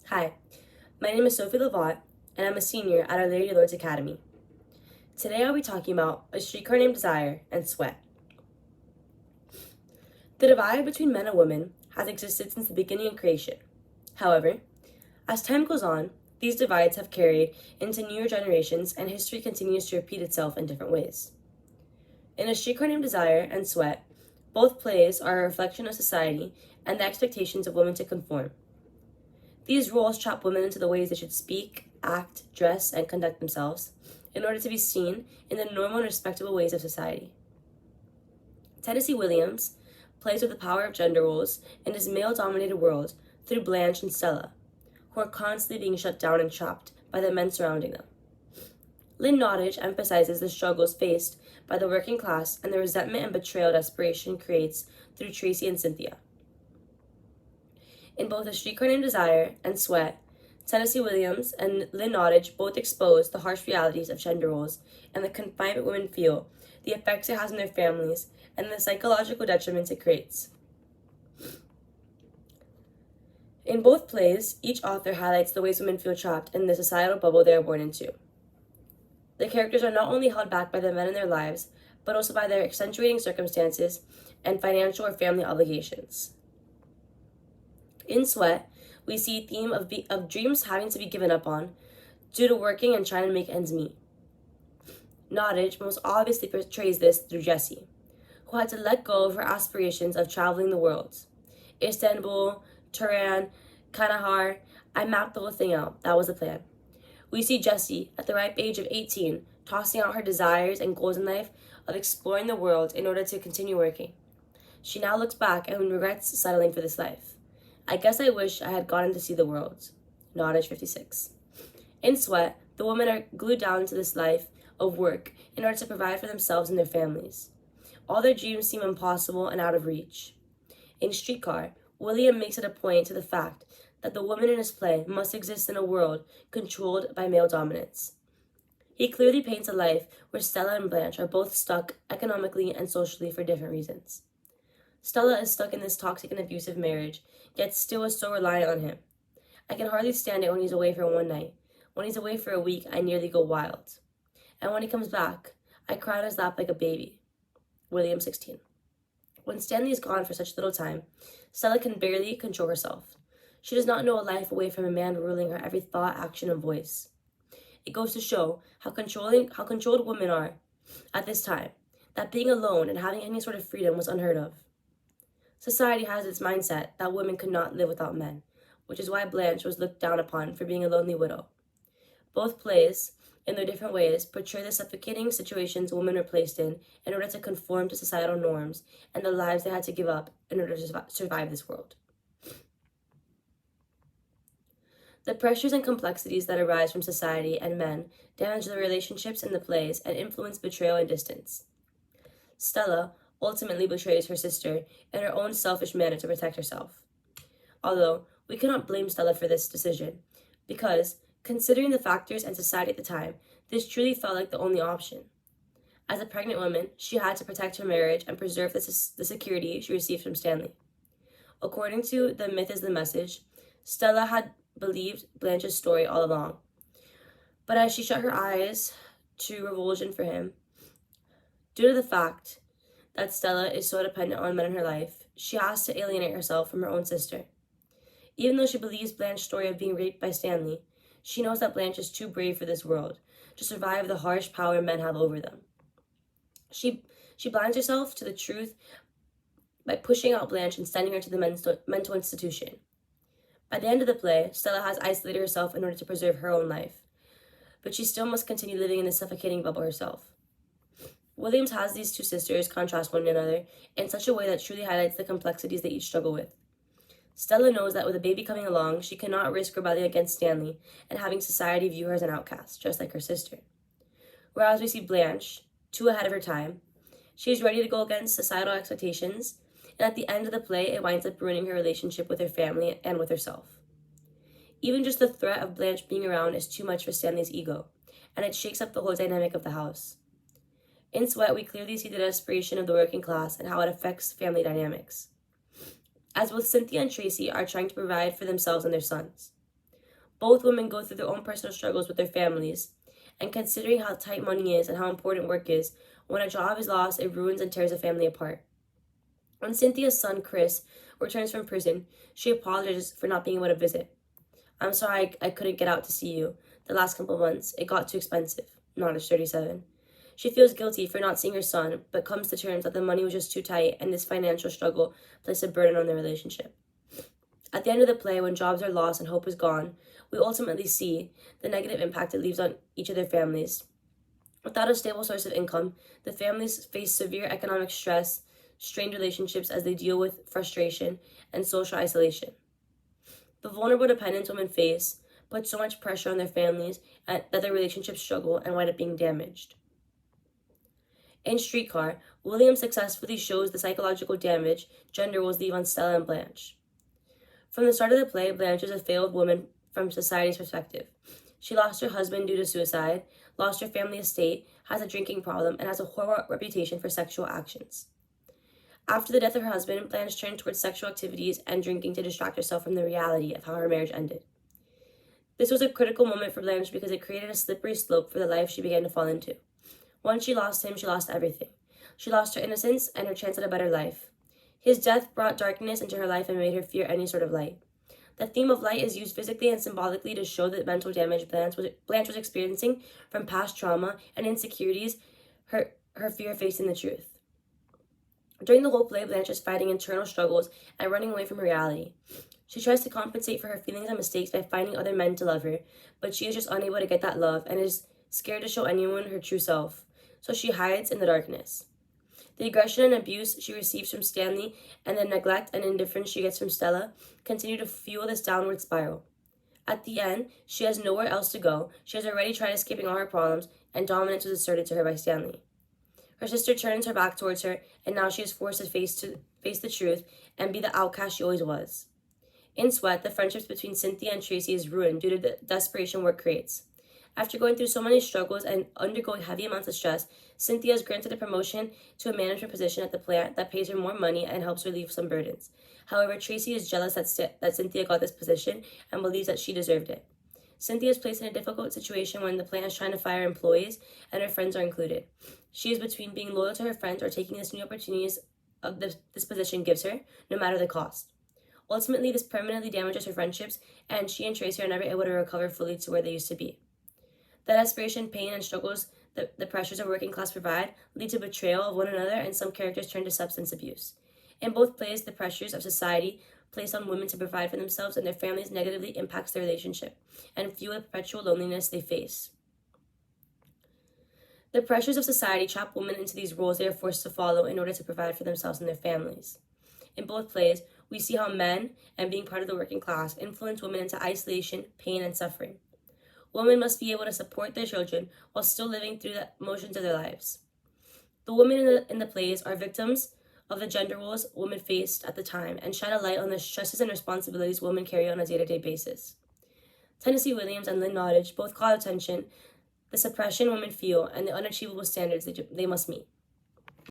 Hi, my name is Sophie Llevat, and I'm a senior at Our Lady of Lords Academy. Today I'll be talking about A Streetcar Named Desire and Sweat. The divide between men and women has existed since the beginning of creation. However, as time goes on, these divides have carried into newer generations and history continues to repeat itself in different ways. In A Streetcar Named Desire and Sweat, both plays are a reflection of society and the expectations of women to conform. These roles trap women into the ways they should speak, act, dress, and conduct themselves in order to be seen in the normal and respectable ways of society. Tennessee Williams plays with the power of gender roles in his male-dominated world through Blanche and Stella, who are constantly being shut down and trapped by the men surrounding them. Lynn Nottage emphasizes the struggles faced by the working class and the resentment and betrayal desperation creates through Tracy and Cynthia. In both A Streetcar Named Desire and Sweat, Tennessee Williams and Lynn Nottage both expose the harsh realities of gender roles and the confinement women feel, the effects it has on their families, and the psychological detriments it creates. In both plays, each author highlights the ways women feel trapped in the societal bubble they are born into. The characters are not only held back by the men in their lives, but also by their accentuating circumstances and financial or family obligations. In Sweat, we see a theme of dreams having to be given up on due to working and trying to make ends meet. Nottage most obviously portrays this through Jessie, who had to let go of her aspirations of traveling the world. Istanbul, Turan, Kandahar, I mapped the whole thing out. That was the plan. We see Jessie, at the ripe age of 18, tossing out her desires and goals in life of exploring the world in order to continue working. She now looks back and regrets settling for this life. I guess I wish I had gotten to see the world. Nottage 56. In Sweat, the women are glued down to this life of work in order to provide for themselves and their families. All their dreams seem impossible and out of reach. In Streetcar, William makes it a point to the fact that the woman in his play must exist in a world controlled by male dominance. He clearly paints a life where Stella and Blanche are both stuck economically and socially for different reasons. Stella is stuck in this toxic and abusive marriage, yet still is so reliant on him. I can hardly stand it when he's away for one night. When he's away for a week, I nearly go wild. And when he comes back, I cry on his lap like a baby. William 16. When Stanley is gone for such little time, Stella can barely control herself. She does not know a life away from a man ruling her every thought, action, and voice. It goes to show how controlled women are at this time, that being alone and having any sort of freedom was unheard of. Society has its mindset that women could not live without men, which is why Blanche was looked down upon for being a lonely widow. Both plays, in their different ways, portray the suffocating situations women were placed in order to conform to societal norms and the lives they had to give up in order to survive this world. The pressures and complexities that arise from society and men damage the relationships in the plays and influence betrayal and distance. Stella ultimately betrays her sister in her own selfish manner to protect herself. Although, we cannot blame Stella for this decision, because, considering the factors and society at the time, this truly felt like the only option. As a pregnant woman, she had to protect her marriage and preserve the security she received from Stanley. According to The Myth is the Message, Stella had believed Blanche's story all along. But as she shut her eyes to revulsion for him, due to the fact that Stella is so dependent on men in her life, she has to alienate herself from her own sister. Even though she believes Blanche's story of being raped by Stanley, she knows that Blanche is too brave for this world to survive the harsh power men have over them. She blinds herself to the truth by pushing out Blanche and sending her to the mental institution. By the end of the play, Stella has isolated herself in order to preserve her own life, but she still must continue living in this suffocating bubble herself. Williams has these two sisters contrast one another in such a way that truly highlights the complexities they each struggle with. Stella knows that with a baby coming along, she cannot risk rebelling against Stanley and having society view her as an outcast, just like her sister. Whereas we see Blanche, too ahead of her time, she is ready to go against societal expectations, and at the end of the play, it winds up ruining her relationship with her family and with herself. Even just the threat of Blanche being around is too much for Stanley's ego, and it shakes up the whole dynamic of the house. In Sweat, we clearly see the desperation of the working class and how it affects family dynamics, as both Cynthia and Tracy are trying to provide for themselves and their sons. Both women go through their own personal struggles with their families, and considering how tight money is and how important work is, when a job is lost, it ruins and tears a family apart. When Cynthia's son, Chris, returns from prison, she apologizes for not being able to visit. "I'm sorry I couldn't get out to see you the last couple months. It got too expensive," Nottage 37. She feels guilty for not seeing her son, but comes to terms that the money was just too tight and this financial struggle placed a burden on their relationship. At the end of the play, when jobs are lost and hope is gone, we ultimately see the negative impact it leaves on each of their families. Without a stable source of income, the families face severe economic stress, strained relationships as they deal with frustration and social isolation. The vulnerable dependence women face put so much pressure on their families that their relationships struggle and wind up being damaged. In Streetcar, William successfully shows the psychological damage gender roles leave on Stella and Blanche. From the start of the play, Blanche is a failed woman from society's perspective. She lost her husband due to suicide, lost her family estate, has a drinking problem, and has a horrible reputation for sexual actions. After the death of her husband, Blanche turned towards sexual activities and drinking to distract herself from the reality of how her marriage ended. This was a critical moment for Blanche because it created a slippery slope for the life she began to fall into. Once she lost him, she lost everything. She lost her innocence and her chance at a better life. His death brought darkness into her life and made her fear any sort of light. The theme of light is used physically and symbolically to show the mental damage Blanche was experiencing from past trauma and insecurities, her fear of facing the truth. During the whole play, Blanche is fighting internal struggles and running away from reality. She tries to compensate for her feelings and mistakes by finding other men to love her, but she is just unable to get that love and is scared to show anyone her true self, so she hides in the darkness. The aggression and abuse she receives from Stanley and the neglect and indifference she gets from Stella continue to fuel this downward spiral. At the end, she has nowhere else to go. She has already tried escaping all her problems, and dominance was asserted to her by Stanley. Her sister turns her back towards her, and now she is forced to face the truth and be the outcast she always was. In Sweat, the friendships between Cynthia and Tracy is ruined due to the desperation work creates. After going through so many struggles and undergoing heavy amounts of stress, Cynthia is granted a promotion to a management position at the plant that pays her more money and helps relieve some burdens. However, Tracy is jealous that Cynthia got this position and believes that she deserved it. Cynthia is placed in a difficult situation when the plant is trying to fire employees and her friends are included. She is between being loyal to her friends or taking this new opportunities of this position gives her, no matter the cost. Ultimately, this permanently damages her friendships, and she and Tracy are never able to recover fully to where they used to be. The desperation, pain, and struggles the pressures of working class provide lead to betrayal of one another, and some characters turn to substance abuse. In both plays, the pressures of society placed on women to provide for themselves and their families negatively impacts their relationship and fuel the perpetual loneliness they face. The pressures of society trap women into these roles they are forced to follow in order to provide for themselves and their families. In both plays, we see how men and being part of the working class influence women into isolation, pain, and suffering. Women must be able to support their children while still living through the emotions of their lives. The women in the plays are victims of the gender roles women faced at the time and shine a light on the stresses and responsibilities women carry on a day-to-day basis. Tennessee Williams and Lynn Nottage both call attention the suppression women feel and the unachievable standards they must meet.